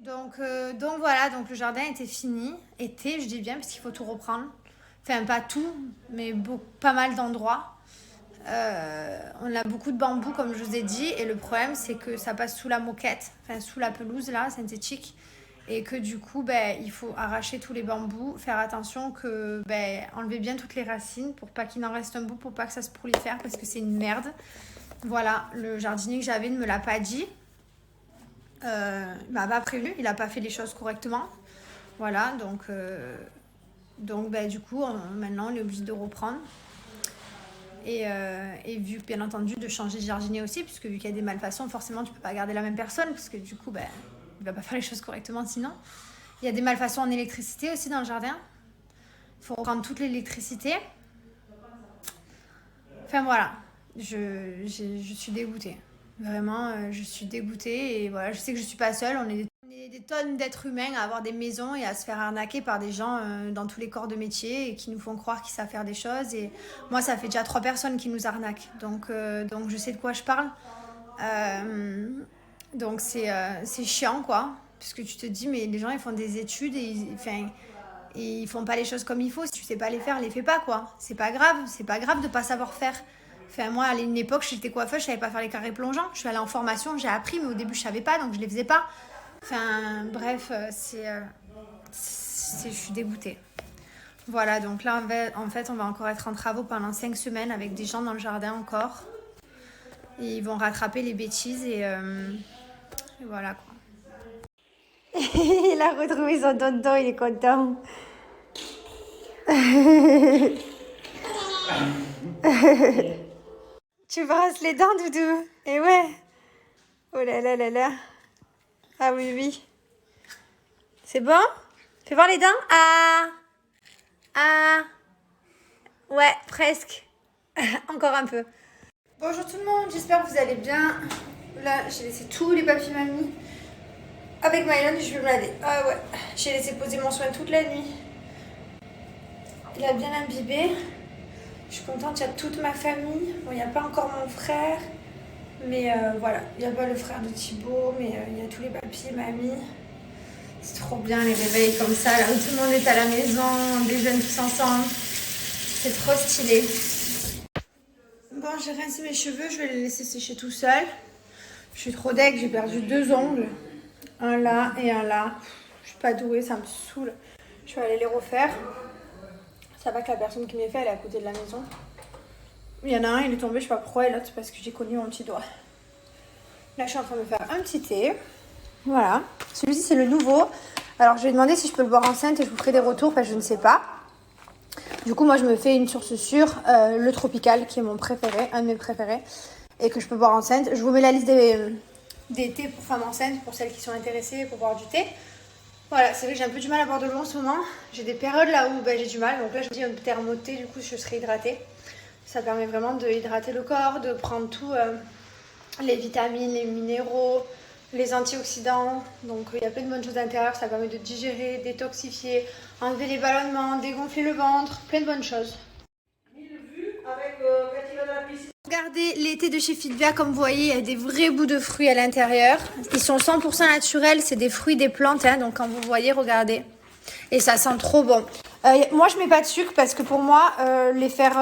Donc voilà, donc le jardin était fini. Était, je dis bien, parce qu'il faut tout reprendre. Enfin, pas tout, mais pas mal d'endroits. On a beaucoup de bambous, comme je vous ai dit. Et le problème, c'est que ça passe sous la moquette, enfin sous la pelouse, là, synthétique. Et que du coup, ben, il faut arracher tous les bambous. Faire attention que, ben, enlever bien toutes les racines pour pas qu'il n'en reste un bout, pour pas que ça se prolifère, parce que c'est une merde. Voilà, le jardinier que j'avais ne me l'a pas dit. Il m'a pas prévenu, il a pas fait les choses correctement. Voilà, donc bah, du coup, maintenant, on est obligé de reprendre. Et vu, bien entendu, de changer de jardinier aussi, puisque vu qu'il y a des malfaçons, forcément, tu peux pas garder la même personne, parce que du coup, bah, il va pas faire les choses correctement sinon. Il y a des malfaçons en électricité aussi dans le jardin. Il faut reprendre toute l'électricité. Enfin voilà, je suis dégoûtée. Vraiment, je suis dégoûtée. Et voilà, je sais que je suis pas seule. On est des tonnes d'êtres humains à avoir des maisons et à se faire arnaquer par des gens dans tous les corps de métier et qui nous font croire qu'ils savent faire des choses. Et moi, ça fait déjà 3 personnes qui nous arnaquent. Donc je sais de quoi je parle. Donc c'est chiant, quoi. Parce que tu te dis, mais les gens, ils font des études et ils font pas les choses comme il faut. Si tu sais pas les faire, les fais pas, quoi. C'est pas grave de pas savoir faire. Enfin, moi, à une époque, j'étais coiffeuse, je savais pas faire les carrés plongeants. Je suis allée en formation, j'ai appris, mais au début, je savais pas, donc je les faisais pas. Enfin, bref, je suis dégoûtée. Voilà, donc là, en fait, on va encore être en travaux pendant 5 semaines avec des gens dans le jardin encore. Et ils vont rattraper les bêtises et voilà, quoi. Il a retrouvé son tonton, il est content. Tu brasses les dents, Doudou? Et ouais. Oh là là là là. Ah oui, oui. C'est bon? Fais voir les dents. Ah. Ah. Ouais, presque. Encore un peu. Bonjour tout le monde, j'espère que vous allez bien. Là, j'ai laissé tous les papiers mamie avec Mylan, je vais me laver. Ah ouais, j'ai laissé poser mon soin toute la nuit. Il a bien imbibé. Je suis contente, il y a toute ma famille. Bon, il n'y a pas encore mon frère. Mais voilà, il n'y a pas le frère de Thibaut, mais il y a tous les papiers mamie. C'est trop bien les réveils comme ça, là où tout le monde est à la maison, on déjeune tous ensemble. C'est trop stylé. Bon, j'ai rincé mes cheveux, je vais les laisser sécher tout seul. Je suis trop deg, j'ai perdu 2 ongles. Un là et un là. Je suis pas douée, ça me saoule. Je vais aller les refaire. Ça va que la personne qui m'est fait, elle est à côté de la maison. Il y en a un, il est tombé, je sais pas pourquoi, et l'autre, c'est parce que j'ai cogné mon petit doigt. Là, je suis en train de me faire un petit thé. Voilà. Celui-ci, c'est le nouveau. Alors, je vais demander si je peux le boire enceinte et je vous ferai des retours, parce que je ne sais pas. Du coup, moi, je me fais une source sûre, le tropical, qui est mon préféré, un de mes préférés, et que je peux boire enceinte. Je vous mets la liste des thés pour femmes enceintes, pour celles qui sont intéressées pour boire du thé. Voilà, c'est vrai que j'ai un peu du mal à boire de l'eau en ce moment. J'ai des périodes là où j'ai du mal. Donc là, je me dis un thermothé, du coup, je serai hydratée. Ça permet vraiment de hydrater le corps, de prendre tout, les vitamines, les minéraux, les antioxydants. Donc il y a plein de bonnes choses à l'intérieur. Ça permet de digérer, détoxifier, enlever les ballonnements, dégonfler le ventre, plein de bonnes choses. Regardez l'été de chez Fitvia, comme vous voyez, il y a des vrais bouts de fruits à l'intérieur. Ils sont 100% naturels, c'est des fruits des plantes, hein, donc quand vous voyez, regardez. Et ça sent trop bon. Moi, je mets pas de sucre parce que pour moi, les faire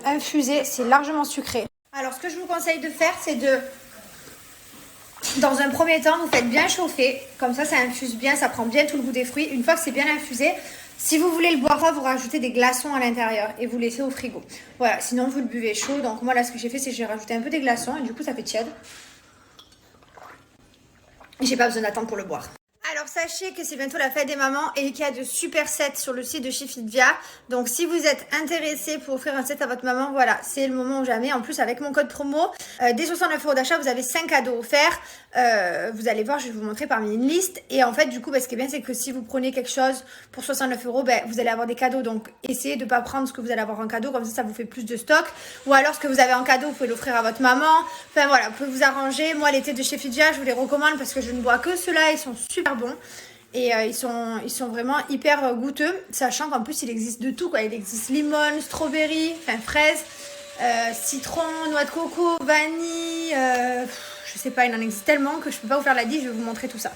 infuser, c'est largement sucré. Alors, ce que je vous conseille de faire, c'est dans un premier temps, vous faites bien chauffer. Comme ça infuse bien, ça prend bien tout le goût des fruits. Une fois que c'est bien infusé, si vous voulez le boire froid, vous rajoutez des glaçons à l'intérieur et vous laissez au frigo. Voilà, sinon vous le buvez chaud. Donc moi, là, ce que j'ai fait, c'est que j'ai rajouté un peu des glaçons et du coup, ça fait tiède. Et j'ai pas besoin d'attendre pour le boire. Alors sachez que c'est bientôt la fête des mamans et qu'il y a de super sets sur le site de chez Fitvia. Donc si vous êtes intéressé pour offrir un set à votre maman, voilà, c'est le moment ou jamais. En plus avec mon code promo, dès 69 € d'achat, vous avez 5 cadeaux offerts. Vous allez voir, je vais vous montrer parmi une liste. Et en fait, du coup, ce qui est bien, c'est que si vous prenez quelque chose pour 69 €, vous allez avoir des cadeaux. Donc essayez de ne pas prendre ce que vous allez avoir en cadeau, comme ça vous fait plus de stock. Ou alors ce que vous avez en cadeau, vous pouvez l'offrir à votre maman. Enfin voilà, vous pouvez vous arranger. Moi, les thés de chez Fitvia, je vous les recommande parce que je ne bois que ceux-là, ils sont super bons. Et ils sont vraiment hyper goûteux, sachant qu'en plus il existe de tout, quoi. Il existe limon, strawberry, enfin fraise, citron, noix de coco, vanille, je sais pas, il en existe tellement que je peux pas vous faire la liste, je vais vous montrer tout ça.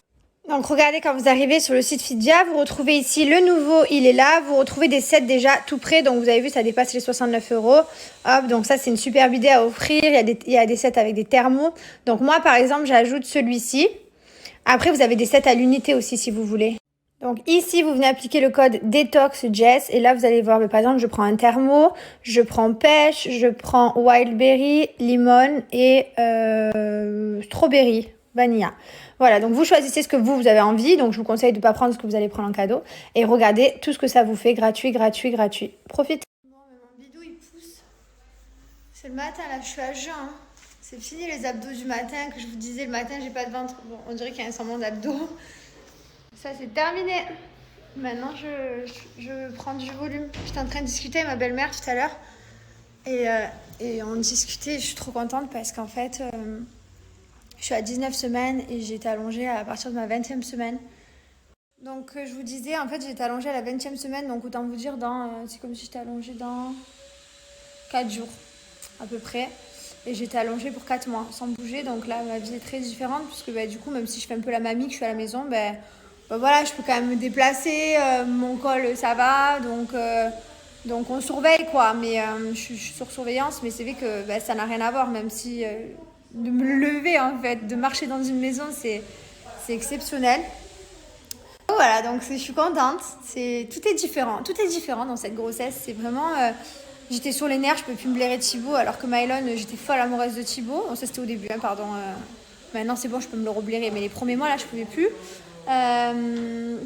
Donc regardez, quand vous arrivez sur le site Fidia, vous retrouvez ici le nouveau, il est là. Vous retrouvez des sets déjà tout prêts. Donc vous avez vu, ça dépasse les 69 €. Hop, donc ça c'est une superbe idée à offrir. Il y a des sets avec des thermos. Donc moi par exemple, j'ajoute celui-ci. Après vous avez des sets à l'unité aussi si vous voulez. Donc ici, vous venez appliquer le code Detox Jess et là, vous allez voir, par exemple, je prends un thermo, je prends pêche, je prends wildberry, limon et strawberry, vanilla. Voilà, donc vous choisissez ce que vous avez envie. Donc je vous conseille de ne pas prendre ce que vous allez prendre en cadeau. Et regardez tout ce que ça vous fait, gratuit, gratuit, gratuit. Profitez. Bon, mais mon bidou, il pousse. C'est le matin, là, je suis à jeun. Hein. C'est fini les abdos du matin, que je vous disais, le matin, j'ai pas de ventre. Bon, on dirait qu'il y a un semblant d'abdos. Ça, c'est terminé. Maintenant, je prends du volume. J'étais en train de discuter avec ma belle-mère tout à l'heure. Et on discutait. Je suis trop contente parce qu'en fait, je suis à 19 semaines et j'ai été allongée à partir de ma 20e semaine. Donc, je vous disais, en fait, j'ai été allongée à la 20e semaine. Donc, autant vous dire, c'est comme si j'étais allongée dans 4 jours, à peu près. Et j'étais allongée pour 4 mois, sans bouger. Donc là, ma vie est très différente. Parce que du coup, même si je fais un peu la mamie, que je suis à la maison, voilà, je peux quand même me déplacer, mon col ça va, donc on surveille quoi, mais je suis sur surveillance, mais c'est vrai que ça n'a rien à voir, même si de me lever en fait, de marcher dans une maison, c'est exceptionnel. Voilà, donc je suis contente, tout est différent dans cette grossesse, c'est vraiment, j'étais sur les nerfs, je ne pouvais plus me blairer de Thibaut, alors que Mylon, j'étais folle amoureuse de Thibaut, bon, ça c'était au début, hein, pardon, maintenant c'est bon, je peux me le reblairer, mais les premiers mois là, je ne pouvais plus.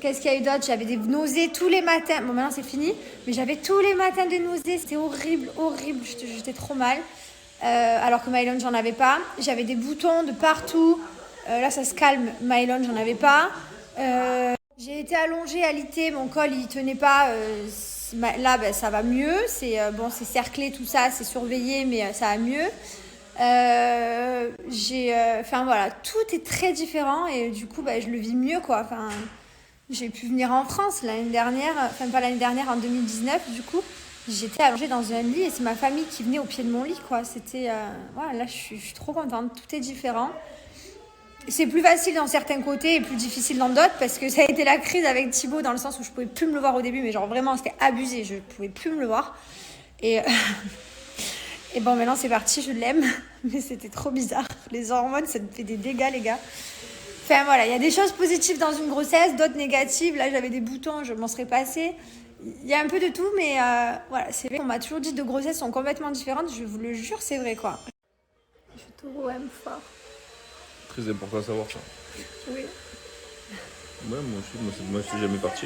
Qu'est-ce qu'il y a eu d'autre? J'avais des nausées tous les matins. Bon, maintenant c'est fini, mais j'avais tous les matins des nausées. C'était horrible. J'étais trop mal. Alors que Mylon, j'en avais pas. J'avais des boutons de partout. Là, ça se calme. Mylon, j'en avais pas. J'ai été allongée, alitée. Mon col, il tenait pas. Là, ça va mieux. C'est cerclé, tout ça. C'est surveillé, mais ça va mieux. Voilà, tout est très différent et du coup je le vis mieux quoi. J'ai pu venir en France l'année dernière, pas l'année dernière, en 2019 du coup j'étais allongée dans un lit et c'est ma famille qui venait au pied de mon lit quoi. C'était voilà, là je suis trop contente, tout est différent. C'est plus facile dans certains côtés et plus difficile dans d'autres parce que ça a été la crise avec Thibaut dans le sens où je pouvais plus me le voir au début, mais genre vraiment c'était abusé, je pouvais plus me le voir et bon, maintenant c'est parti, je l'aime, mais c'était trop bizarre. Les hormones, ça me fait des dégâts, les gars. Enfin voilà, il y a des choses positives dans une grossesse, d'autres négatives. Là, j'avais des boutons, je m'en serais passée. Il y a un peu de tout, mais voilà, c'est vrai qu'on m'a toujours dit que de grossesses sont complètement différentes. Je vous le jure, c'est vrai, quoi. Je te aime fort. Très important à savoir, ça. Oui. Ouais, moi je suis jamais parti.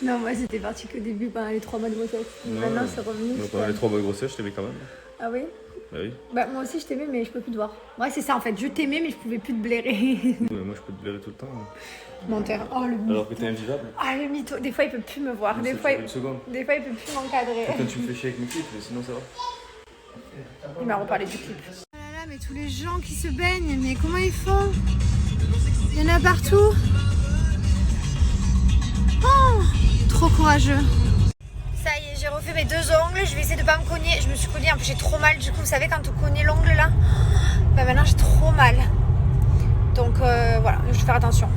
Non, moi c'était parti qu'au début pendant les 3 mois de grossesse. Maintenant c'est revenu. Pendant les 3 mois de grossesse, je t'aimais quand même. Ah oui? Bah oui. Moi aussi je t'aimais, mais je peux plus te voir. Ouais, c'est ça en fait, je t'aimais, mais je pouvais plus te blairer. Ouais, moi je peux te blairer tout le temps. Menteur. Oh le mytho. Alors que t'es invivable. Ah le mytho. Des fois il peut plus me voir. Des fois il peut plus m'encadrer. Quand tu me fais chier avec mes clips, sinon ça va. Il m'a reparlé du clip. Oh là là, mais tous les gens qui se baignent, mais comment ils font? Il y en a partout. Oh, trop courageux. Ça y est, j'ai refait mes 2 ongles. Je vais essayer de pas me cogner. Je me suis cognée, en plus j'ai trop mal. Du coup, vous savez, quand on cogne l'ongle là, maintenant j'ai trop mal. Donc voilà, je vais faire attention.